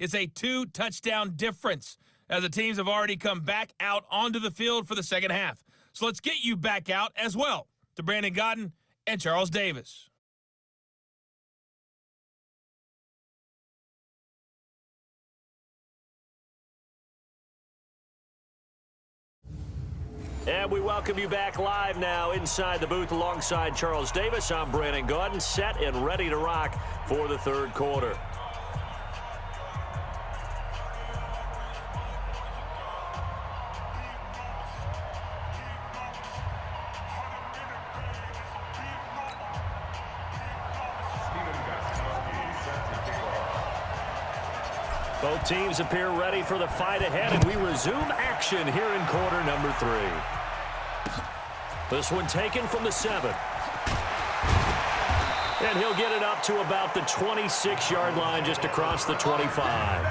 It's a 2-touchdown difference, as the teams have already come back out onto the field for the second half. So let's get you back out as well to Brandon Godden and Charles Davis. And we welcome you back live now inside the booth alongside Charles Davis. I'm Brandon Godden, set and ready to rock for the third quarter. Both teams appear ready for the fight ahead, and we resume action here in quarter number 3. This one taken from the 7. And he'll get it up to about the 26-yard line, just across the 25.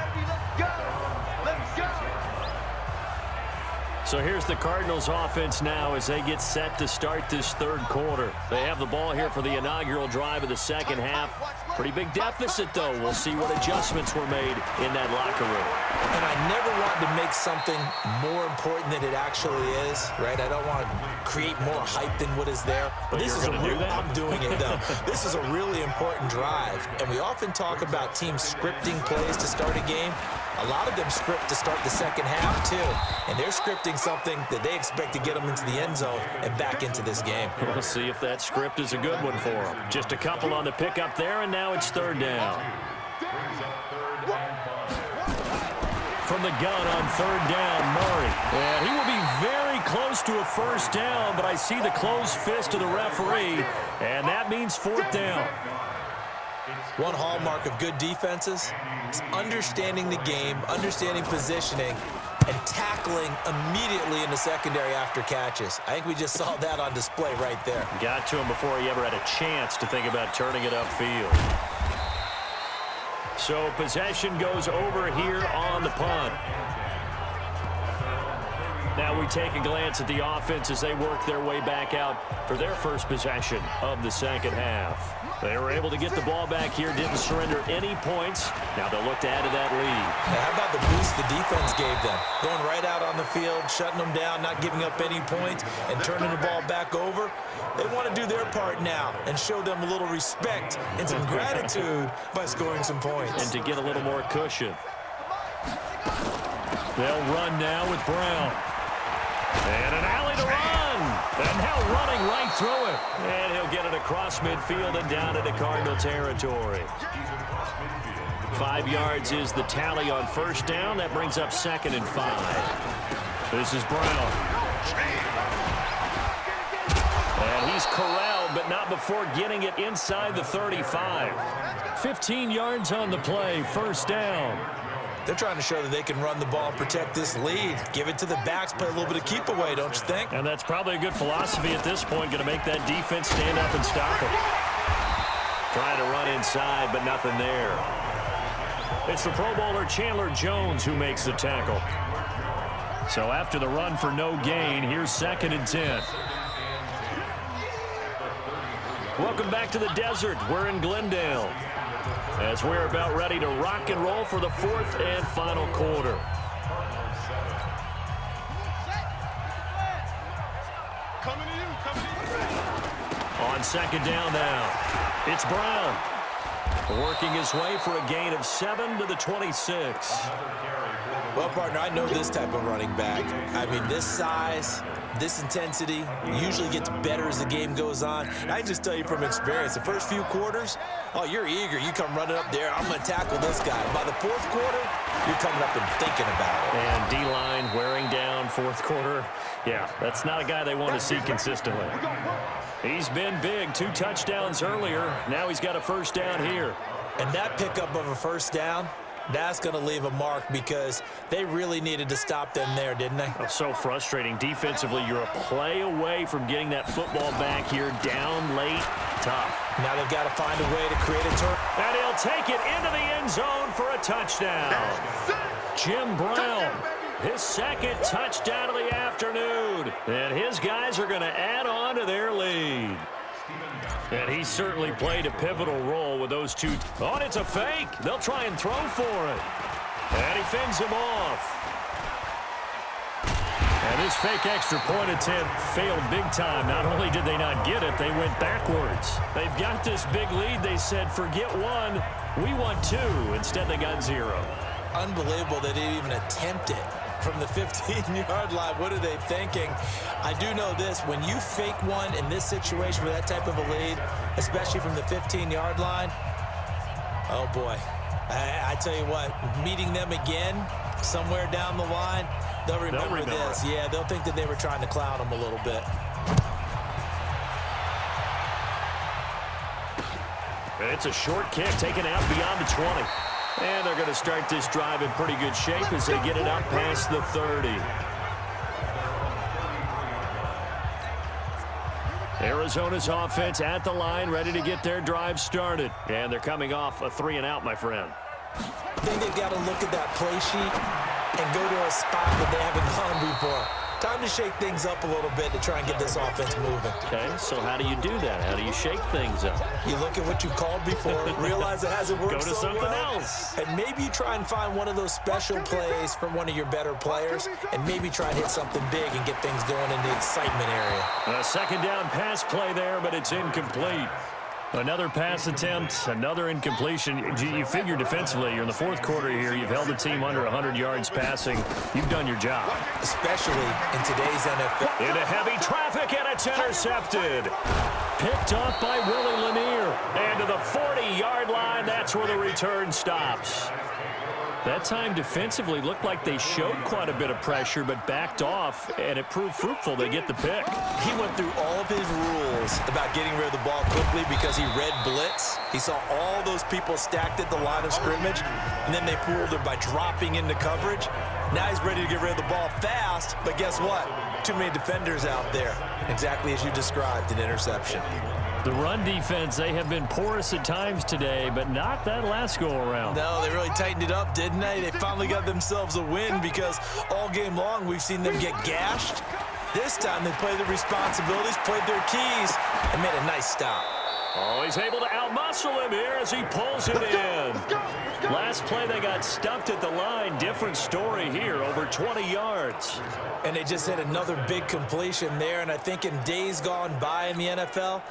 So here's the Cardinals offense now as they get set to start this third quarter. They have the ball here for the inaugural drive of the second half. Pretty big deficit, though. We'll see what adjustments were made in that locker room. And I never want to make something more important than it actually is, right? I don't want to create more hype than what is there. But this is a real, I'm doing it, though. This is a really important drive. And we often talk about teams scripting plays to start a game. A lot of them script to start the second half, too. And they're scripting something that they expect to get them into the end zone and back into this game. We'll see if that script is a good one for them. Just a couple on the pickup there, and now it's third down. From the gun on third down, Murray. And he will be very close to a first down, but I see the closed fist of the referee, and that means fourth down. One hallmark of good defenses is understanding the game, understanding positioning, and tackling immediately in the secondary after catches. I think we just saw that on display right there. Got to him before he ever had a chance to think about turning it upfield. So possession goes over here on the punt. Now we take a glance at the offense as they work their way back out for their first possession of the second half. They were able to get the ball back here, didn't surrender any points. Now they'll look to add to that lead. Now how about the boost the defense gave them? Going right out on the field, shutting them down, not giving up any points, and turning the ball back over. They want to do their part now and show them a little respect and some gratitude by scoring some points. And to get a little more cushion. They'll run now with Brown. And an alley to run. And now running right through it. And he'll get it across midfield and down into Cardinal territory. 5 yards is the tally on first down. That brings up 2nd and 5. This is Brown. And he's corralled, but not before getting it inside the 35. 15 yards on the play, first down. They're trying to show that they can run the ball, protect this lead, give it to the backs, play a little bit of keep away, don't you think? And that's probably a good philosophy at this point, going to make that defense stand up and stop it. Trying to run inside, but nothing there. It's the Pro Bowler Chandler Jones who makes the tackle. So after the run for no gain, here's 2nd and 10. Welcome back to the desert. We're in Glendale, as we're about ready to rock and roll for the fourth and final quarter. On second down now, it's Brown. Working his way for a gain of 7 to the 26. Well, partner, I know this type of running back. I mean, this size, this intensity usually gets better as the game goes on. And I can just tell you from experience, the first few quarters, oh, you're eager. You come running up there, I'm going to tackle this guy. By the fourth quarter, you're coming up and thinking about it. And D-line wearing down fourth quarter. Yeah, that's not a guy they want to see consistently. He's been big, 2 touchdowns earlier. Now he's got a first down here. And that pickup of a first down, that's going to leave a mark because they really needed to stop them there, didn't they? Oh, so frustrating. Defensively, you're a play away from getting that football back here down late. Tough. Now they've got to find a way to create a turn. And he'll take it into the end zone for a touchdown. Jim Brown, his 2nd touchdown of the afternoon. And his guys are going to add on to their lead. And he certainly played a pivotal role with those 2. Oh, and it's a fake. They'll try and throw for it. And he fends him off. And this fake extra point attempt failed big time. Not only did they not get it, they went backwards. They've got this big lead. They said, forget one, we want two. Instead, they got 0. Unbelievable they didn't even attempt it from the 15-yard line. What are they thinking? I do know this. When you fake one in this situation with that type of a lead, especially from the 15-yard line, oh, boy. I tell you what, meeting them again somewhere down the line, they'll remember this. Yeah, they'll think that they were trying to clown them a little bit. And it's a short kick taken out beyond the 20. And they're going to start this drive in pretty good shape as they get it up past the 30. Arizona's offense at the line, ready to get their drive started. And they're coming off a 3-and-out, my friend. I think they've got to look at that play sheet and go to a spot that they haven't gone before. Time to shake things up a little bit to try and get this offense moving. Okay, so how do you do that? How do you shake things up? You look at what you called before, realize it hasn't worked Go to so something well, else. and maybe you try and find one of those special plays from one of your better players, and maybe try and hit something big and get things going in the excitement area. A second down pass play there, but it's incomplete. Another pass attempt, another incompletion. You figure defensively, you're in the fourth quarter here. You've held the team under 100 yards passing. You've done your job. Especially in today's NFL. Into heavy traffic, and it's intercepted. Picked off by Willie Lanier. And to the 40-yard line, that's where the return stops. That time defensively looked like they showed quite a bit of pressure, but backed off, and it proved fruitful. They get the pick. He went through all of his rules about getting rid of the ball quickly because he read blitz. He saw all those people stacked at the line of scrimmage, and then they fooled him by dropping into coverage. Now he's ready to get rid of the ball fast, but guess what? Too many defenders out there. Exactly as you described, an interception. The run defense, they have been porous at times today, but not that last go-around. No, they really tightened it up, didn't they? They finally got themselves a win because all game long we've seen them get gashed. This time they played their responsibilities, played their keys, and made a nice stop. Oh, he's able to outmuscle him here as he pulls it in. Last play, they got stuffed at the line. Different story here, over 20 yards. And they just hit another big completion there, and I think in days gone by in the NFL,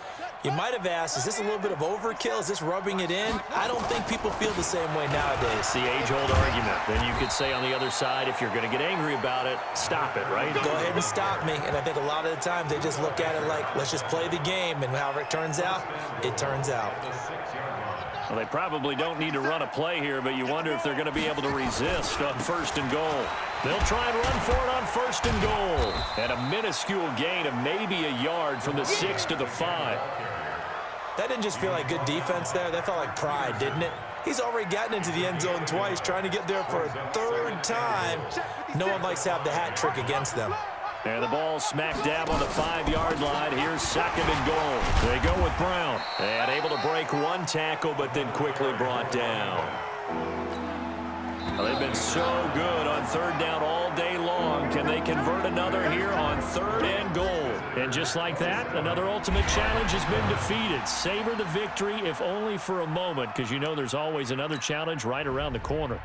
you might have asked, is this a little bit of overkill? Is this rubbing it in? I don't think people feel the same way nowadays. The age-old argument. Then you could say on the other side, if you're going to get angry about it, stop it, right? Go ahead and stop me. And I think a lot of the times they just look at it like, let's just play the game, and however it turns out, it turns out. Well, they probably don't need to run a play here, but you wonder if they're going to be able to resist on 1st and goal. They'll try and run for it on 1st and goal. And a minuscule gain of maybe a yard from the 6 to the 5. That didn't just feel like good defense there. That felt like pride, didn't it? He's already gotten into the end zone twice, trying to get there for a 3rd time. No one likes to have the hat trick against them. And the ball smack dab on the 5-yard line. Here's 2nd and goal. They go with Brown. And able to break one tackle, but then quickly brought down. Well, they've been so good on 3rd down all day long. Can they convert another here on 3rd and goal? And just like that, another ultimate challenge has been defeated. Savor the victory, if only for a moment, because you know there's always another challenge right around the corner.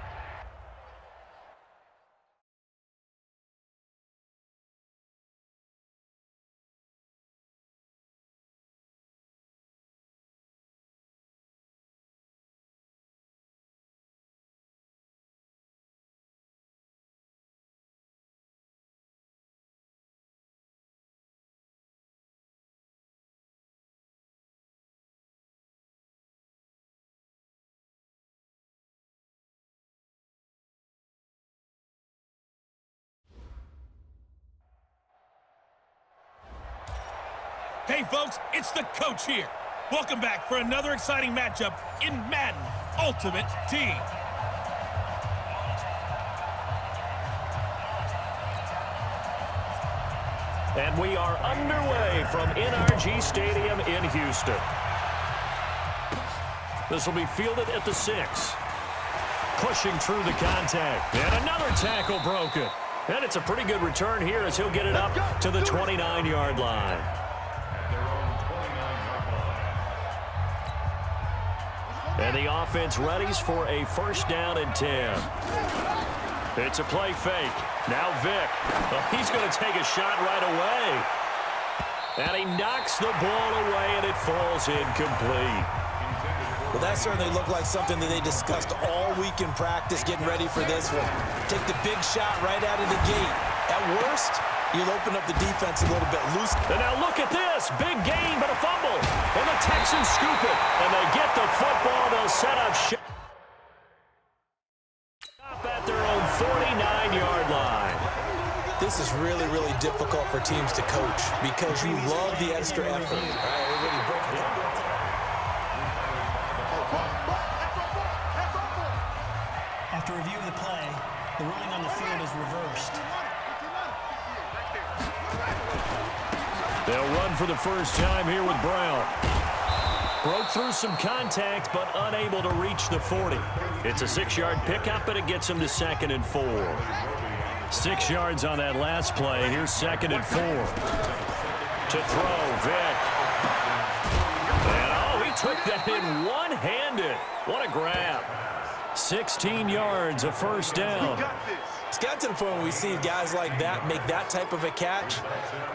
Hey, folks, it's the coach here. Welcome back for another exciting matchup in Madden Ultimate Team. And we are underway from NRG Stadium in Houston. This will be fielded at the 6. Pushing through the contact. And another tackle broken. And it's a pretty good return here as he'll get it up to the 29-yard line. And the offense readies for a 1st down and 10. It's a play fake. Now Vick. Well, he's going to take a shot right away. And he knocks the ball away, and it falls incomplete. Well, that certainly looked like something that they discussed all week in practice, getting ready for this one. Take the big shot right out of the gate. At worst, you'll open up the defense a little bit loose. And now look at this. Big gain, but a fumble. And the Texans scoop it. And they get the football. They'll set up shop at their own 49-yard line. This is really, really difficult for teams to coach because you love the extra effort. Right? Everybody broke it down. After review of the play, the ruling on the field is reversed. They'll run for the first time here with Brown. Broke through some contact, but unable to reach the 40. It's a 6-yard pickup, and it gets him to 2nd and 4. 6 yards on that last play. Here's 2nd and 4. To throw, Vick. And, he took that in one-handed. What a grab. 16 yards, a 1st down. It's got to the point where we see guys like that make that type of a catch.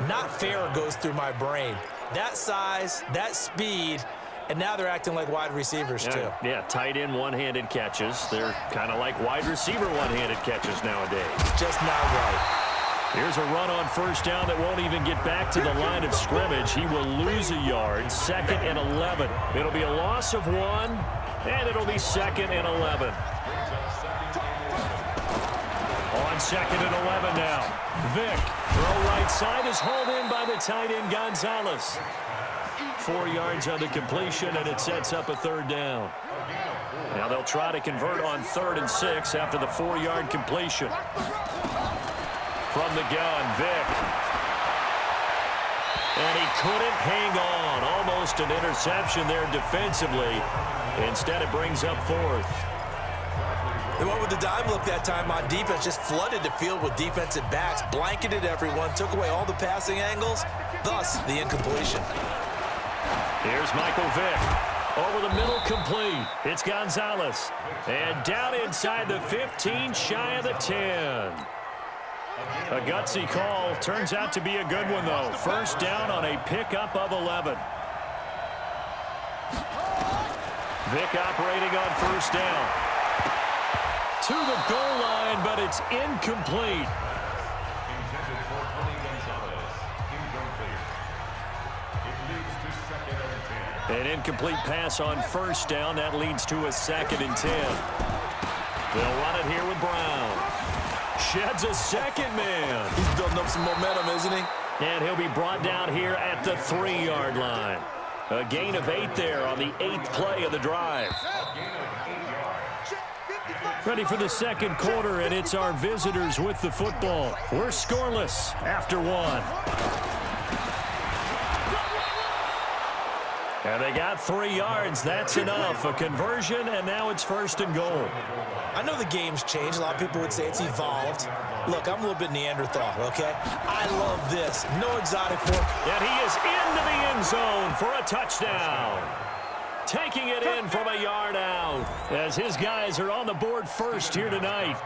Not fair goes through my brain. That size, that speed, and now they're acting like wide receivers too. Yeah, tight end one-handed catches. They're kind of like wide receiver one-handed catches nowadays. Just not right. Here's a run on 1st down that won't even get back to the line of scrimmage. He will lose a yard, 2nd and 11. It'll be a loss of 1, and it'll be 2nd and 11. On 2nd and 11 now. Vick, throw right side is hauled in by the tight end Gonzalez. 4 yards on the completion, and it sets up a 3rd down. Now they'll try to convert on 3rd and 6 after the 4-yard completion. From the gun, Vick. And he couldn't hang on. Almost an interception there defensively. Instead, it brings up 4th. They went with the dime look that time on defense, just flooded the field with defensive backs, blanketed everyone, took away all the passing angles, thus the incompletion. Here's Michael Vick. Over the middle, complete. It's Gonzalez. And down inside the 15, shy of the 10. A gutsy call. Turns out to be a good one, though. 1st down on a pickup of 11. Vick operating on 1st down. To the goal line, but it's incomplete. An incomplete pass on 1st down. That leads to a 2nd and 10. They'll run it here with Brown. Sheds a 2nd man. He's building up some momentum, isn't he? And he'll be brought down here at the 3-yard line. A gain of 8 there on the 8th play of the drive. Ready for the 2nd quarter, and it's our visitors with the football. We're scoreless after 1. And they got 3 yards. That's enough. A conversion, and now it's 1st and goal. I know the game's changed. A lot of people would say it's evolved. Look, I'm a little bit Neanderthal, okay? I love this. No exotic form. And he is into the end zone for a touchdown. Taking it in from a yard out as his guys are on the board first here tonight.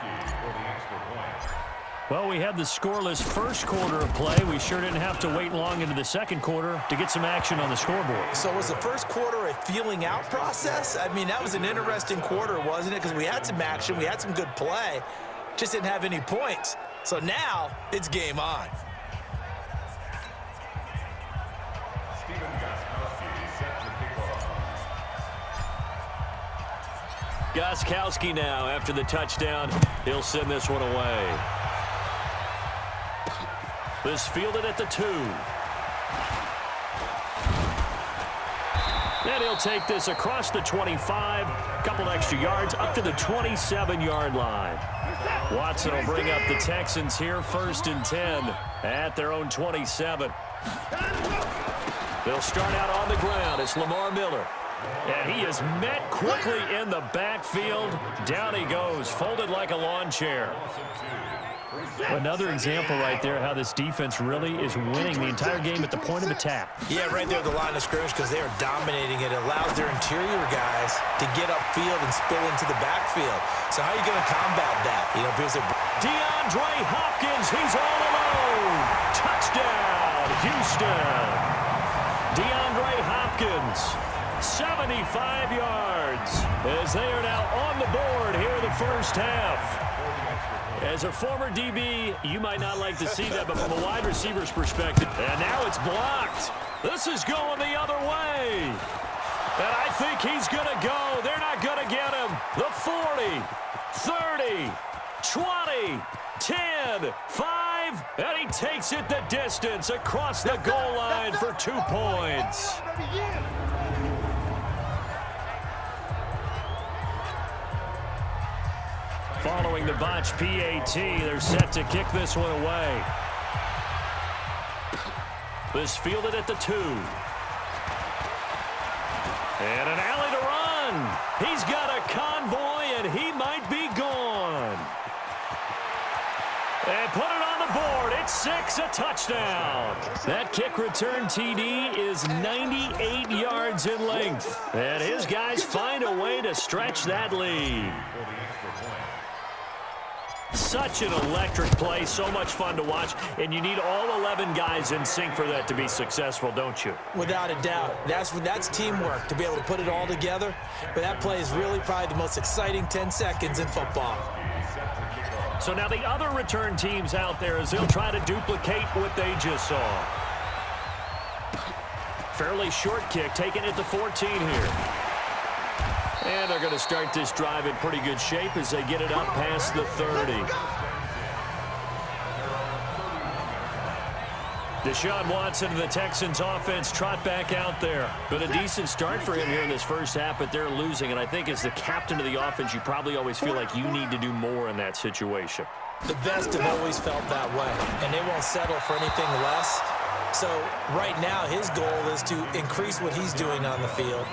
Well, we had the scoreless first quarter of play. We sure didn't have to wait long into the second quarter to get some action on the scoreboard. So was the first quarter a feeling out process? I mean, that was an interesting quarter, wasn't it? Because we had some action, we had some good play, just didn't have any points. So now it's game on. Gostkowski now after the touchdown. He'll send this one away. This fielded at the 2. And he'll take this across the 25. Couple extra yards up to the 27-yard line. Watson will bring up the Texans here 1st and 10 at their own 27. They'll start out on the ground. It's Lamar Miller. And he is met quickly in the backfield. Down he goes, folded like a lawn chair. Another example right there how this defense really is winning the entire game at the point of attack. Yeah, right there at the line of scrimmage because they are dominating it. It allows their interior guys to get upfield and spill into the backfield. So how are you going to combat that? You know, because DeAndre Hopkins, he's all alone. Touchdown, Houston. DeAndre Hopkins, 75 yards as they are now on the board here in the first half. As a former DB, you might not like to see that, but from a wide receiver's perspective, and now it's blocked. This is going the other way. And I think he's going to go. They're not going to get him. The 40, 30, 20, 10, 5, and he takes it the distance across the goal line for 2 points. Following the botch PAT, they're set to kick this one away. This fielded at the 2. And an alley to run. He's got a convoy, and he might be gone. And put it on the board. It's 6, a touchdown. That kick return TD is 98 yards in length. And his guys find a way to stretch that lead. Such an electric play, so much fun to watch, and you need all 11 guys in sync for that to be successful, don't you? Without a doubt. That's teamwork, to be able to put it all together. But that play is really probably the most exciting 10 seconds in football. So now the other return teams out there as they'll try to duplicate what they just saw. Fairly short kick, taken at the 14 here. And they're going to start this drive in pretty good shape as they get it up past the 30. Deshaun Watson and the Texans offense trot back out there. Been a decent start for him here in this first half, but they're losing. And I think as the captain of the offense, you probably always feel like you need to do more in that situation. The best have always felt that way, and they won't settle for anything less. So right now his goal is to increase what he's doing on the field.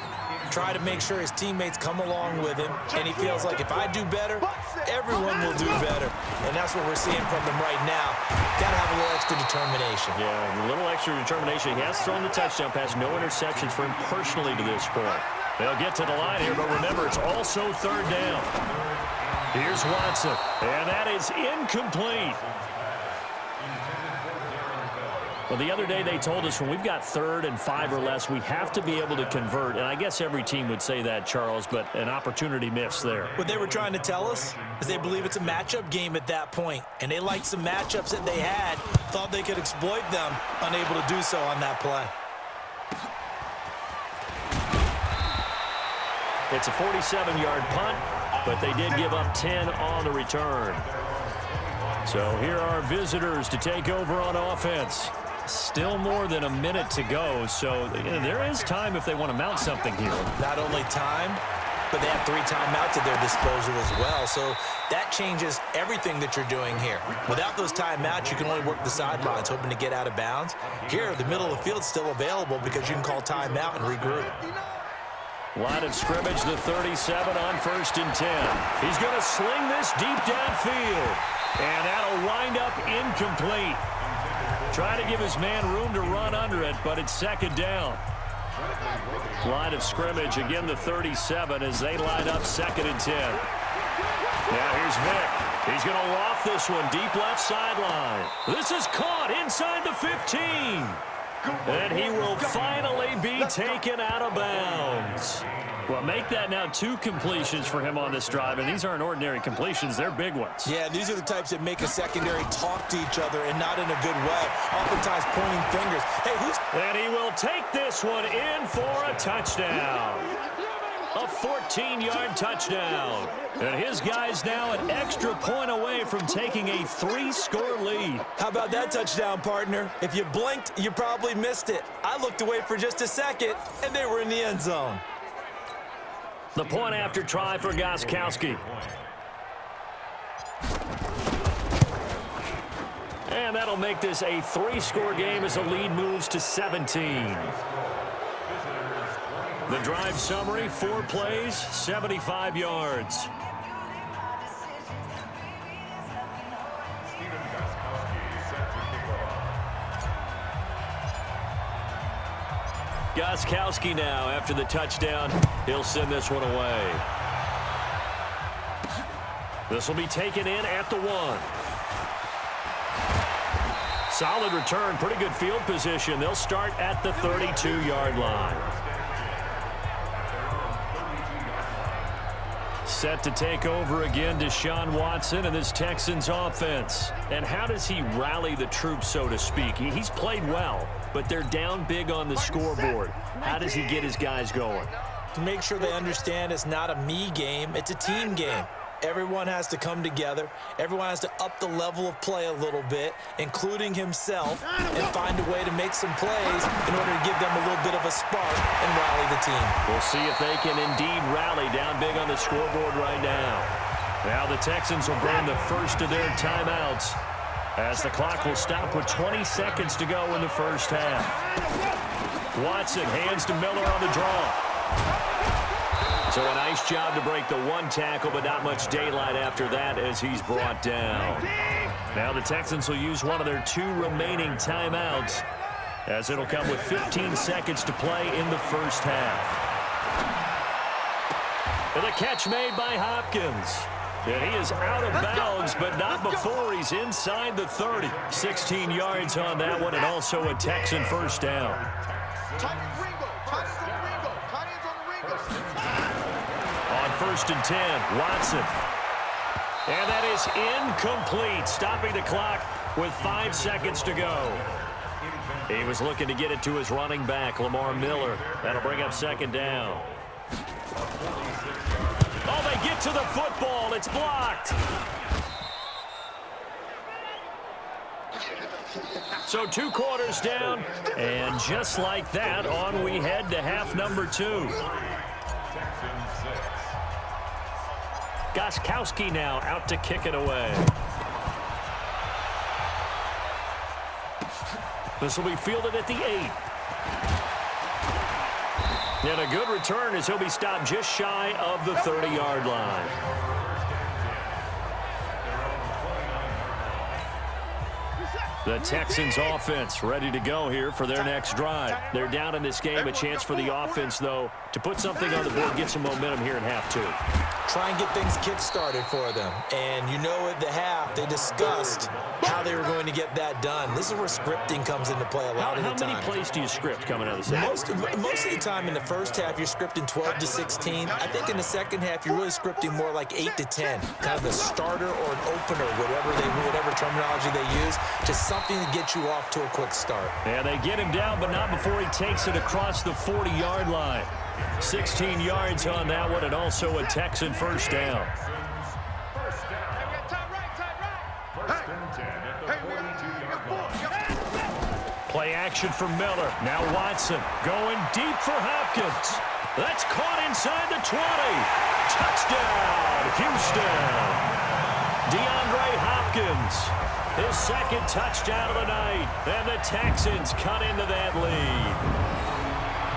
Try to make sure his teammates come along with him, and he feels like if I do better, everyone will do better. And that's what we're seeing from him right now. Got to have a little extra determination. Yeah, a little extra determination. He has thrown the touchdown pass, no interceptions for him personally to this point. They'll get to the line here, but remember, it's also third down. Here's Watson, and that is incomplete. Well, the other day they told us when we've got 3rd and 5 or less, we have to be able to convert. And I guess every team would say that, Charles, but an opportunity missed there. What they were trying to tell us is they believe it's a matchup game at that point. And they liked some matchups that they had, thought they could exploit them, unable to do so on that play. It's a 47-yard punt, but they did give up 10 on the return. So here are visitors to take over on offense. Still more than a minute to go, so there is time if they want to mount something here. Not only time, but they have 3 timeouts at their disposal as well, so that changes everything that you're doing here. Without those timeouts, you can only work the sidelines, hoping to get out of bounds. Here, the middle of the field's still available because you can call timeout and regroup. Line of scrimmage, the 37 on 1st and 10. He's going to sling this deep downfield, and that'll wind up incomplete. Trying to give his man room to run under it, but it's 2nd down. Line of scrimmage, again the 37 as they line up 2nd and 10. Now here's Vick. He's going to loft this one deep left sideline. This is caught inside the 15. And he will finally be taken out of bounds. Well, make that now 2 completions for him on this drive, and these aren't ordinary completions. They're big ones. Yeah, these are the types that make a secondary talk to each other and not in a good way. Oftentimes pointing fingers. Hey, who's... And he will take this one in for a touchdown. A 14-yard touchdown. And his guy's now an extra point away from taking a 3-score lead. How about that touchdown, partner? If you blinked, you probably missed it. I looked away for just a second, and they were in the end zone. The point after try for Gostkowski. And that'll make this a 3-score game as the lead moves to 17. The drive summary, 4 plays, 75 yards. Gostkowski now after the touchdown. He'll send this one away. This will be taken in at the 1. Solid return, pretty good field position. They'll start at the 32-yard line. Set to take over again, Deshaun Watson and this Texans offense. And how does he rally the troops, so to speak? He's played well, but they're down big on the scoreboard. How does he get his guys going? To make sure they understand it's not a me game, it's a team game. Everyone has to come together. Everyone has to up the level of play a little bit, including himself, and find a way to make some plays in order to give them a little bit of a spark and rally the team. We'll see if they can indeed rally down big on the scoreboard right now. Now the Texans will burn the first of their timeouts as the clock will stop with 20 seconds to go in the first half. Watson hands to Miller on the draw. So a nice job to break the 1 tackle, but not much daylight after that as he's brought down. Now the Texans will use one of their 2 remaining timeouts as it'll come with 15 seconds to play in the first half. And the catch made by Hopkins. And he is out of bounds, but not before he's inside the 30. 16 yards on that one, and also a Texan first down. On 1st and 10, Watson. And that is incomplete, stopping the clock with 5 seconds to go. He was looking to get it to his running back, Lamar Miller. That'll bring up 2nd down. Oh, they get to the football. It's blocked. So 2 quarters down, and just like that, on we head to half number 2. Gostkowski now out to kick it away. This will be fielded at the 8. And a good return as he'll be stopped just shy of the 30-yard line. The Texans offense ready to go here for their next drive. They're down in this game. A chance for the offense, though, to put something on the board, get some momentum here in half 2. Try and get things kick-started for them. And you know at the half, they discussed how they were going to get that done. This is where scripting comes into play a lot of the time. How many plays do you script coming out of the second? Most of the time in the first half, you're scripting 12 to 16. I think in the second half, you're really scripting more like 8 to 10. Kind of a starter or an opener, whatever terminology they use, just something to get you off to a quick start. Yeah, they get him down, but not before he takes it across the 40-yard line. 16 yards on that one, and also a Texan first down. Play action for Miller. Now Watson going deep for Hopkins. That's caught inside the 20. Touchdown, Houston. DeAndre Hopkins, his 2nd touchdown of the night. And the Texans cut into that lead.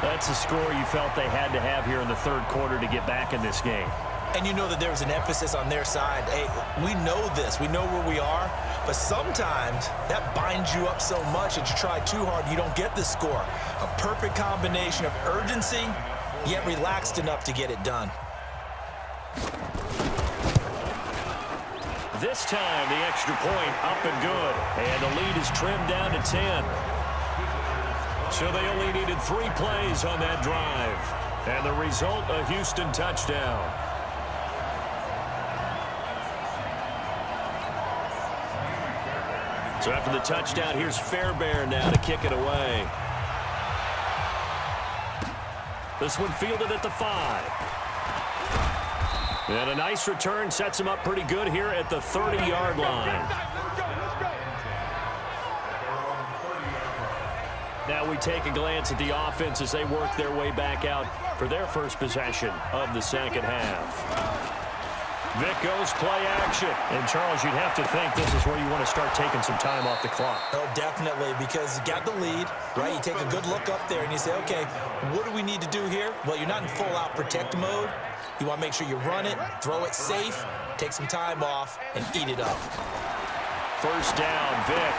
That's a score you felt they had to have here in the 3rd quarter to get back in this game. And you know that there was an emphasis on their side. Hey, we know this. We know where we are. But sometimes that binds you up so much that you try too hard and you don't get the score. A perfect combination of urgency, yet relaxed enough to get it done. This time, the extra point up and good. And the lead is trimmed down to 10. So they only needed 3 plays on that drive. And the result, a Houston touchdown. So after the touchdown, here's Fairbairn now to kick it away. This one fielded at the 5. And a nice return sets him up pretty good here at the 30-yard line. Now we take a glance at the offense as they work their way back out for their first possession of the second half. Vic goes play action. And, Charles, you'd have to think this is where you want to start taking some time off the clock. Oh, definitely, because you got the lead, right? You take a good look up there and you say, okay, what do we need to do here? Well, you're not in full-out protect mode. You want to make sure you run it, throw it safe, take some time off, and eat it up. First down, Vic.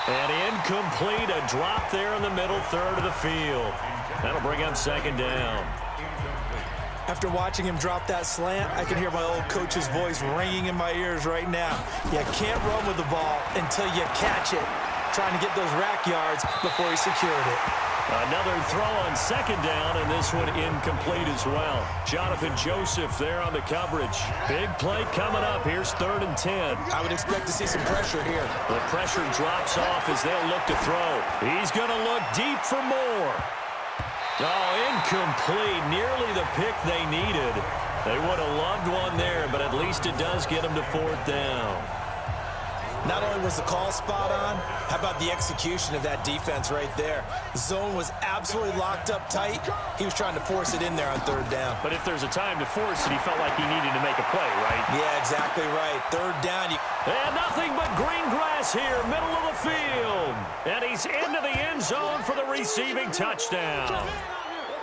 And incomplete, a drop there in the middle third of the field. That'll bring up second down. After watching him drop that slant, I can hear my old coach's voice ringing in my ears right now. You can't run with the ball until you catch it. Trying to get those rack yards before he secured it. Another throw on second down, and this one incomplete as well. Jonathan Joseph there on the coverage. Big play coming up. Here's 3rd and 10. I would expect to see some pressure here. The pressure drops off as they'll look to throw. He's going to look deep for more. Oh, incomplete. Nearly the pick they needed. They would have loved one there, but at least it does get them to 4th down. Not only was the call spot on, how about the execution of that defense right there? The zone was absolutely locked up tight. He was trying to force it in there on 3rd down. But if there's a time to force it, he felt like he needed to make a play, right? Yeah, exactly right. 3rd down. And nothing but green grass here, middle of the field. And he's into the end zone for the receiving touchdown.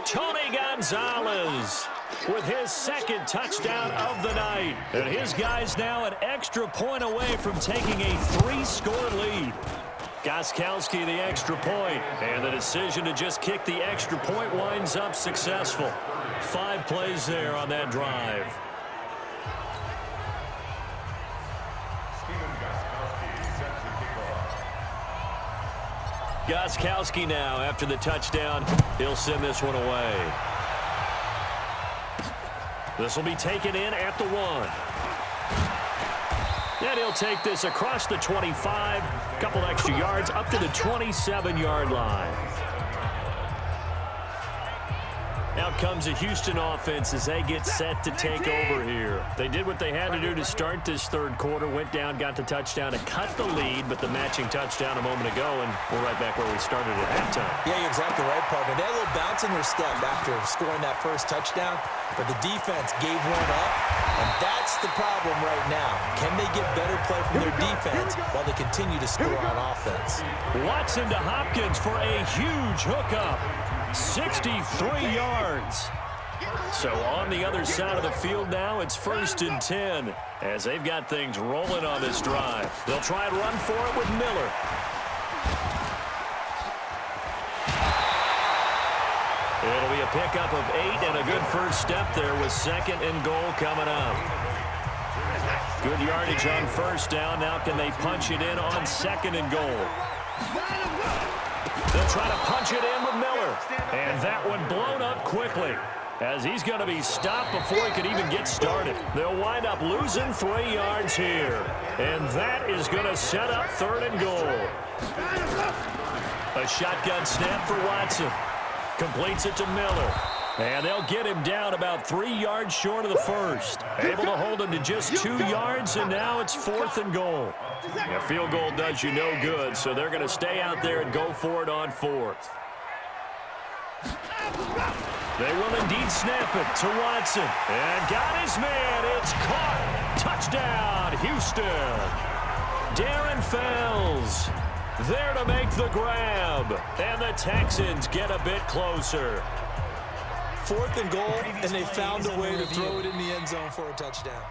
Tony Gonzalez with his 2nd touchdown of the night. And his guys now an extra point away from taking a 3-score lead. Gostkowski the extra point, and the decision to just kick the extra point winds up successful. 5 plays there on that drive. Gostkowski now after the touchdown. He'll send this one away. This will be taken in at the 1. And he'll take this across the 25. Couple extra yards up to the 27-yard line. Out comes the Houston offense as they get set to take over here. They did what they had to do to start this 3rd quarter. Went down, got the touchdown to cut the lead, but the matching touchdown a moment ago, and we're right back where we started at halftime. Yeah, you're exactly right, partner. They had a little bounce in their step after scoring that first touchdown, but the defense gave one up, and that's the problem right now. Can they get better play from their defense while they continue to score on offense? Watson to Hopkins for a huge hookup. 63 yards. So on the other side of the field now, it's 1st and 10 as they've got things rolling on this drive. They'll try and run for it with Miller. It'll be a pickup of 8 and a good first step there with 2nd and goal coming up. Good yardage on 1st down. Now can they punch it in on 2nd and goal? They'll try to punch it in with Miller. And that one blown up quickly as he's going to be stopped before he could even get started. They'll wind up losing 3 yards here. And that is going to set up 3rd and goal. A shotgun snap for Watson. Completes it to Miller. And they'll get him down about 3 yards short of the first. Able to hold him to just 2 yards, and now it's 4th and goal. A field goal does you no good, so they're going to stay out there and go for it on 4th. They will indeed snap it to Watson. And got his man. It's caught. Touchdown, Houston. Darren Fells there to make the grab. And the Texans get a bit closer. 4th and goal, and they found a way to throw it in the end zone for a touchdown.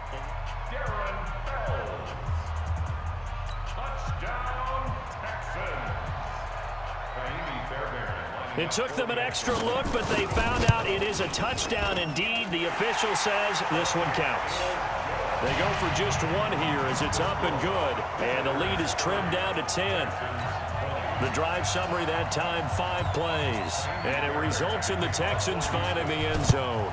It took them an extra look, but they found out it is a touchdown indeed. The official says this one counts. They go for just 1 here as it's up and good, and the lead is trimmed down to 10. The drive summary that time, 5 plays, and it results in the Texans finding the end zone.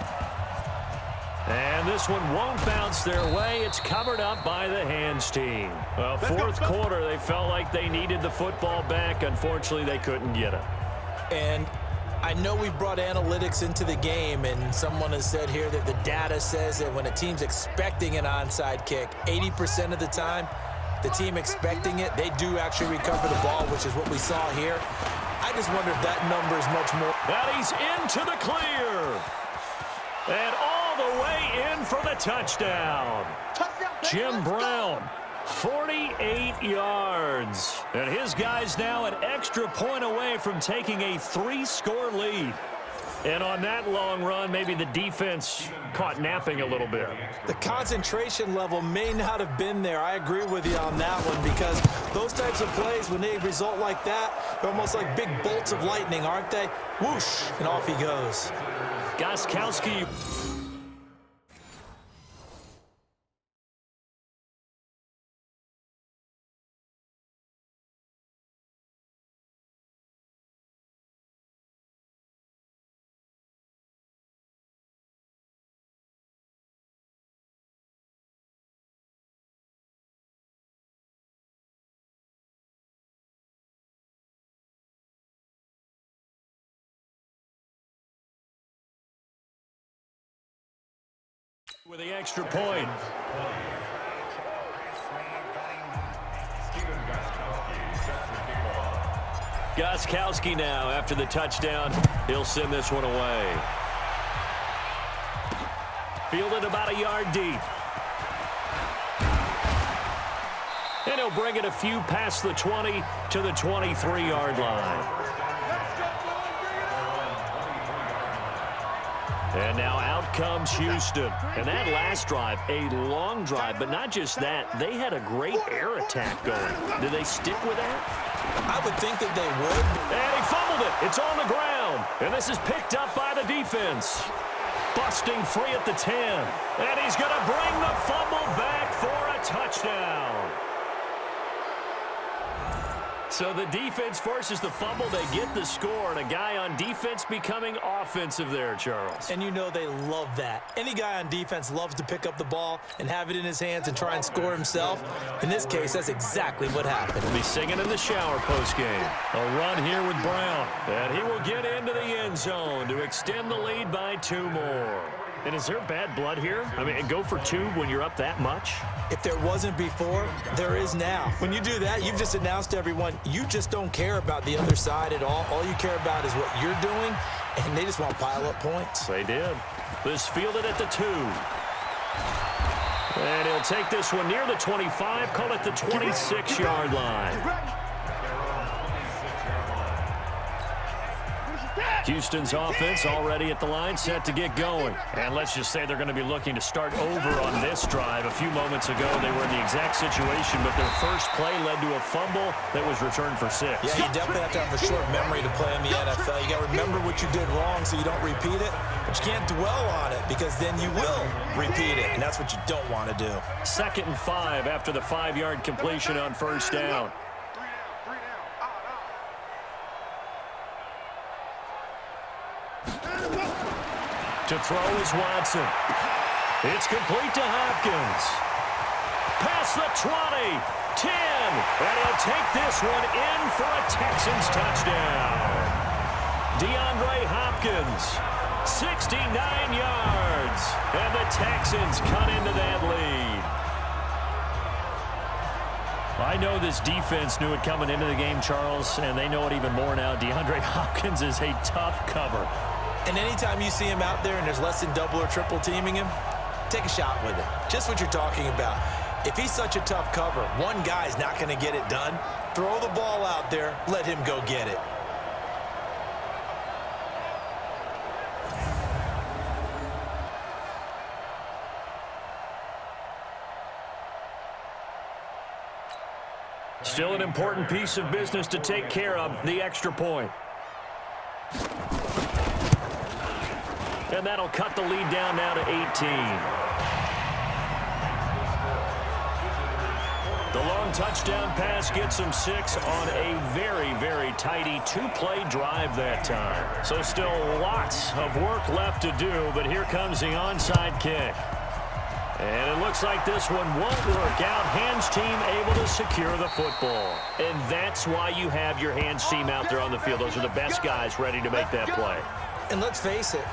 And this one won't bounce their way. It's covered up by the hands team. Well, 4th quarter, they felt like they needed the football back. Unfortunately, they couldn't get it. And I know we've brought analytics into the game, and someone has said here that the data says that when a team's expecting an onside kick, 80% of the time, the team expecting it, they do actually recover the ball, which is what we saw here. I just wonder if that number is much more. That he's into the clear. And all the way in for the touchdown. Jim Brown, 48 yards. And his guys now an extra point away from taking a 3-score lead. And on that long run, maybe the defense caught napping a little bit. The concentration level may not have been there. I agree with you on that one, because those types of plays, when they result like that, they're almost like big bolts of lightning, aren't they? Whoosh, and off he goes. Gostkowski. With the extra point. Gostkowski now after the touchdown. He'll send this one away. Fielded about a yard deep. And he'll bring it a few past the 20 to the 23-yard line. And now out comes Houston. And that last drive, a long drive, but not just that. They had a great air attack going. Did they stick with that? I would think that they would. And he fumbled it. It's on the ground. And this is picked up by the defense. Busting free at the 10. And he's going to bring the fumble back for a touchdown. So the defense forces the fumble. They get the score, and a guy on defense becoming offensive there, Charles. And you know they love that. Any guy on defense loves to pick up the ball and have it in his hands and try and score himself. In this case, that's exactly what happened. He'll be singing in the shower postgame. A run here with Brown. And he will get into the end zone to extend the lead by 2 more. And is there bad blood here? I mean, go for 2 when you're up that much? If there wasn't before, there is now. When you do that, you've just announced to everyone, you just don't care about the other side at all. All you care about is what you're doing, and they just want to pile up points. They did. This fielded at the 2. And he'll take this one near the 25, call it the 26-yard line. Houston's offense already at the line, set to get going. And let's just say they're going to be looking to start over on this drive. A few moments ago, they were in the exact situation, but their first play led to a fumble that was returned for 6. Yeah, you definitely have to have a short memory to play in the NFL. You got to remember what you did wrong so you don't repeat it, but you can't dwell on it because then you will repeat it, and that's what you don't want to do. 2nd and 5 after the 5-yard completion on first down. To throw is Watson. It's complete to Hopkins. Past the 20, 10, and he'll take this one in for a Texans touchdown. DeAndre Hopkins, 69 yards, and the Texans cut into that lead. I know this defense knew it coming into the game, Charles, and they know it even more now. DeAndre Hopkins is a tough cover. And anytime you see him out there and there's less than double or triple teaming him, take a shot with it. Just what you're talking about. If he's such a tough cover, one guy's not going to get it done. Throw the ball out there, let him go get it. Still an important piece of business to take care of, the extra point. And that'll cut the lead down now to 18. The long touchdown pass gets him 6 on a very, very tidy 2-play drive that time. So still lots of work left to do, but here comes the onside kick. And it looks like this one won't work out. Hands team able to secure the football. And that's why you have your hands team out there on the field. Those are the best guys ready to make that play. And let's face it,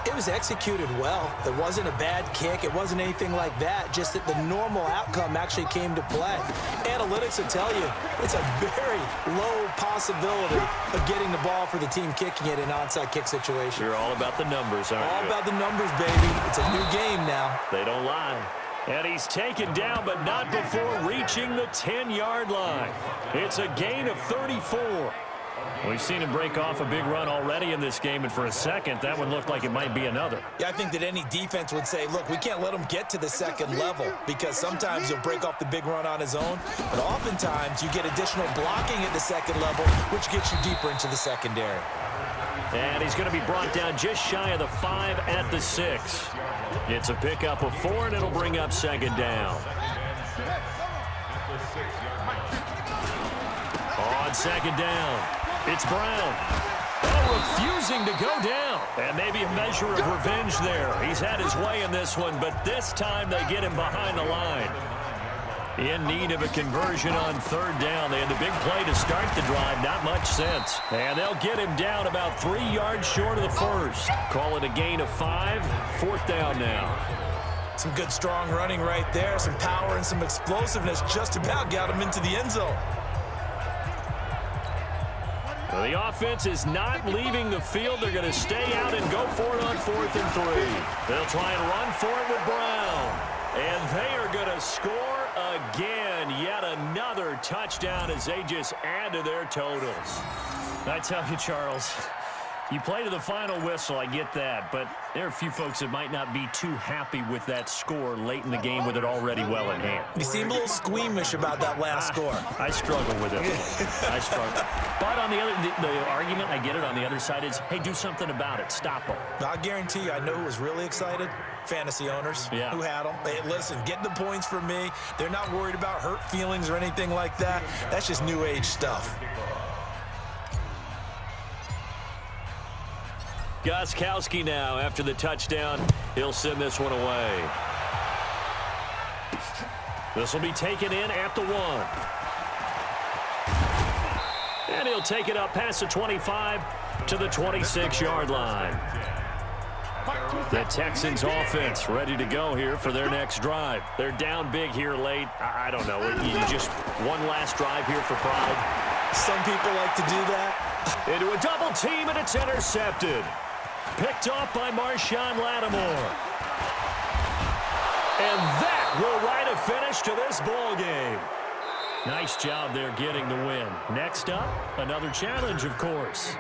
it was executed well. It wasn't a bad kick. It wasn't anything like that. Just that the normal outcome actually came to play. Analytics will tell you it's a very low possibility of getting the ball for the team kicking it in an onside kick situation. You're all about the numbers, aren't you? All about the numbers, baby. It's a new game now. They don't lie. And he's taken down, but not before reaching the 10-yard line. It's a gain of 34. We've seen him break off a big run already in this game, and for a second, that one looked like it might be another. Yeah, I think that any defense would say, look, we can't let him get to the second level because sometimes he'll break off the big run on his own, but oftentimes you get additional blocking at the second level, which gets you deeper into the secondary. And he's going to be brought down just shy of the 5 at the 6. It's a pickup of 4, and it'll bring up second down. On second down, it's Brown. Oh, refusing to go down. And maybe a measure of revenge there. He's had his way in this one, but this time they get him behind the line. In need of a conversion on third down. They had the big play to start the drive. Not much sense. And they'll get him down about 3 yards short of the first. Call it a gain of 5. Fourth down now. Some good, strong running right there. Some power and some explosiveness just about got him into the end zone. Well, the offense is not leaving the field. They're going to stay out and go for it on 4th and 3. They'll try and run for it with Brown. And they are going to score again. Yet another touchdown as they just add to their totals. I tell you, Charles, you play to the final whistle, I get that, but there are a few folks that might not be too happy with that score late in the game with it already well in hand. You seem a little squeamish about that last score. I struggle with it. I struggle. But on the other, the argument, I get it, on the other side is, hey, do something about it. Stop them. I guarantee you, I know who was really excited. Fantasy owners who had them. Hey, listen, get the points for me. They're not worried about hurt feelings or anything like that. That's just new age stuff. Gostkowski now, after the touchdown, he'll send this one away. This will be taken in at the 1. And he'll take it up past the 25 to the 26-yard line. The Texans offense ready to go here for their next drive. They're down big here late. I don't know. You just one last drive here for pride. Some people like to do that. Into a double team, and it's intercepted. Picked off by Marshawn Lattimore. And that will write a finish to this ball game. Nice job there getting the win. Next up, another challenge, of course.